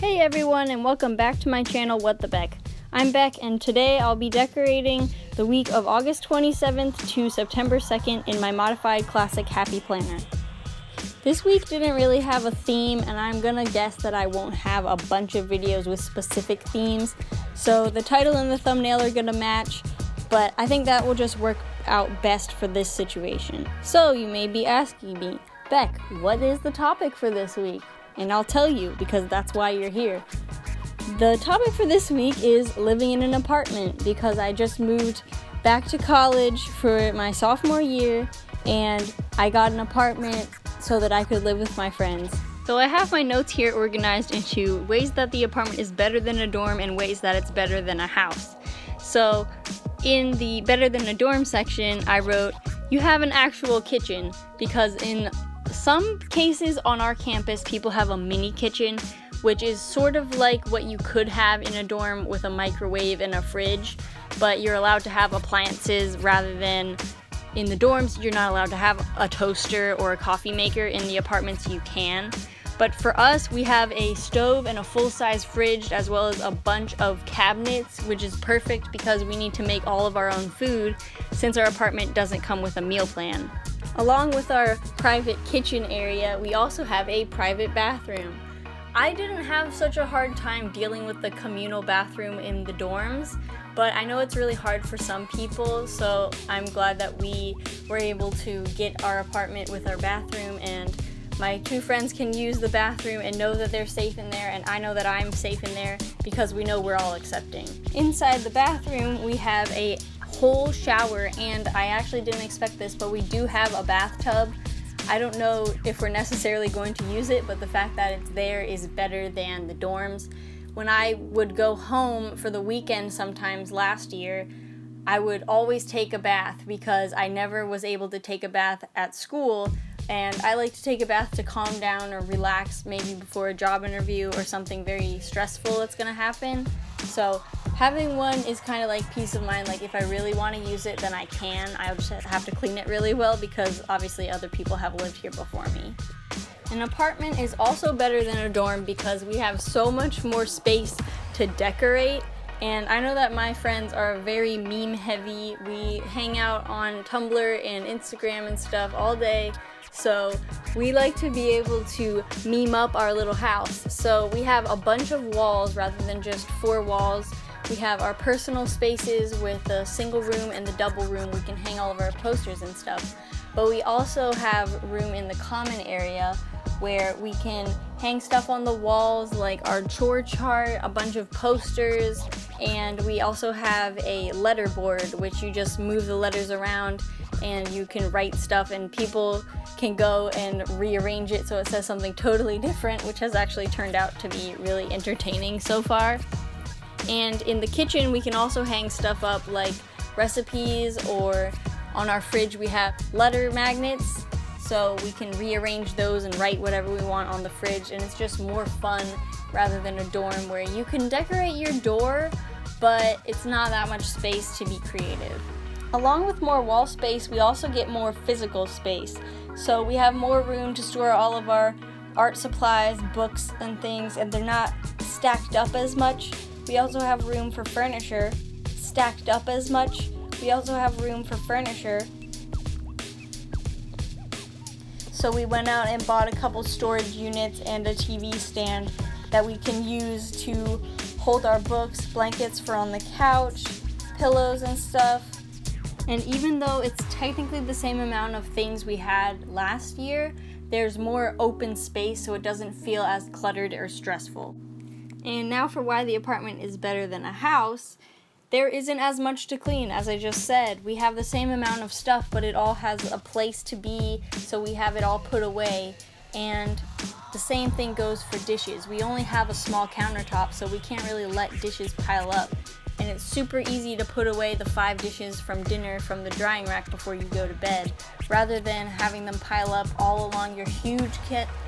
Hey everyone, and welcome back to my channel, What the Beck. I'm Beck, and today I'll be decorating the week of August 27th to September 2nd in my modified classic Happy Planner. This week didn't really have a theme, and I'm gonna guess that I won't have a bunch of videos with specific themes, so the title and the thumbnail are gonna match, but I think that will just work out best for this situation. So you may be asking me, Beck, what is the topic for this week? And I'll tell you, because that's why you're here. The topic for this week is living in an apartment, because I just moved back to college for my sophomore year, and I got an apartment so that I could live with my friends. So I have my notes here organized into ways that the apartment is better than a dorm and ways that it's better than a house. So in the better than a dorm section, I wrote, you have an actual kitchen, because in some cases on our campus, people have a mini kitchen, which is sort of like what you could have in a dorm with a microwave and a fridge, but you're allowed to have appliances rather than in the dorms. You're not allowed to have a toaster or a coffee maker. In the apartments, you can. But for us, we have a stove and a full-size fridge, as well as a bunch of cabinets, which is perfect because we need to make all of our own food since our apartment doesn't come with a meal plan. Along with our private kitchen area, we also have a private bathroom. I didn't have such a hard time dealing with the communal bathroom in the dorms, but I know it's really hard for some people, so I'm glad that we were able to get our apartment with our bathroom, and my two friends can use the bathroom and know that they're safe in there, and I know that I'm safe in there because we know we're all accepting. Inside the bathroom, we have a whole shower, and I actually didn't expect this, but we do have a bathtub. I don't know if we're necessarily going to use it, but the fact that it's there is better than the dorms. When I would go home for the weekend sometimes last year, I would always take a bath because I never was able to take a bath at school, and I like to take a bath to calm down or relax, maybe before a job interview or something very stressful that's gonna happen. So having one is kind of like peace of mind. Like if I really want to use it, then I can. I'll just have to clean it really well because obviously other people have lived here before me. An apartment is also better than a dorm because we have so much more space to decorate. And I know that my friends are very meme heavy. We hang out on Tumblr and Instagram and stuff all day. So we like to be able to meme up our little house. So we have a bunch of walls rather than just 4 walls. We have our personal spaces with the single room and the double room. We can hang all of our posters and stuff. But we also have room in the common area where we can hang stuff on the walls like our chore chart, a bunch of posters, and we also have a letter board, which you just move the letters around and you can write stuff, and people can go and rearrange it so it says something totally different, which has actually turned out to be really entertaining so far. And in the kitchen, we can also hang stuff up like recipes, or on our fridge we have letter magnets, so we can rearrange those and write whatever we want on the fridge, and it's just more fun rather than a dorm where you can decorate your door, but it's not that much space to be creative. Along with more wall space, we also get more physical space. So we have more room to store all of our art supplies, books, and things, and they're not stacked up as much. We also have room for furniture, stacked up as much. We also have room for furniture. So we went out and bought a couple storage units and a TV stand that we can use to hold our books, blankets for on the couch, pillows and stuff. And even though it's technically the same amount of things we had last year, there's more open space so it doesn't feel as cluttered or stressful. And now for why the apartment is better than a house. There isn't as much to clean, as I just said. We have the same amount of stuff, but it all has a place to be, so we have it all put away. And the same thing goes for dishes. We only have a small countertop, so we can't really let dishes pile up. And it's super easy to put away the 5 dishes from dinner from the drying rack before you go to bed, rather than having them pile up all along your huge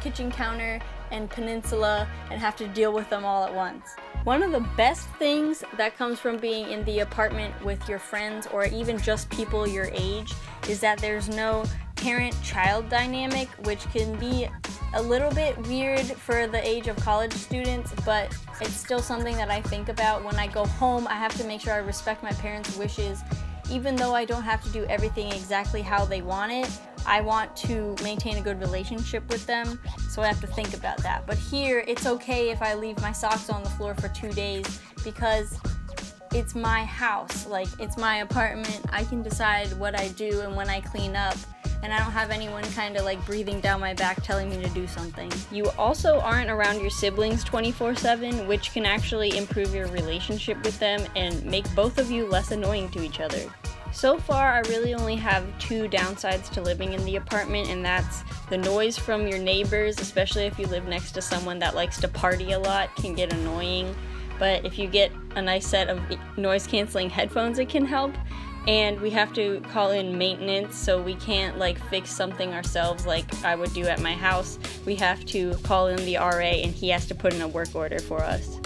kitchen counter and peninsula and have to deal with them all at once. One of the best things that comes from being in the apartment with your friends, or even just people your age, is that there's no parent-child dynamic, which can be a little bit weird for the age of college students, but it's still something that I think about. When I go home, I have to make sure I respect my parents' wishes. Even though I don't have to do everything exactly how they want it, I want to maintain a good relationship with them, so I have to think about that. But here, it's okay if I leave my socks on the floor for 2 days because it's my house, like it's my apartment. I can decide what I do and when I clean up, and I don't have anyone kind of like breathing down my back telling me to do something. You also aren't around your siblings 24/7, which can actually improve your relationship with them and make both of you less annoying to each other. So far, I really only have 2 downsides to living in the apartment, and that's the noise from your neighbors, especially if you live next to someone that likes to party a lot, can get annoying. But if you get a nice set of noise-canceling headphones, it can help. And we have to call in maintenance, so we can't like fix something ourselves like I would do at my house. We have to call in the RA, and he has to put in a work order for us.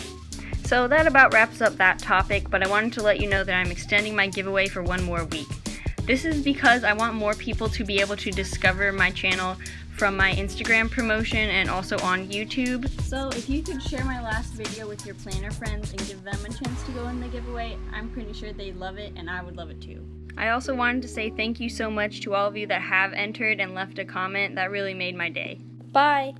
So that about wraps up that topic, but I wanted to let you know that I'm extending my giveaway for 1 more week. This is because I want more people to be able to discover my channel from my Instagram promotion and also on YouTube. So if you could share my last video with your planner friends and give them a chance to go in the giveaway, I'm pretty sure they'd love it and I would love it too. I also wanted to say thank you so much to all of you that have entered and left a comment. That really made my day. Bye!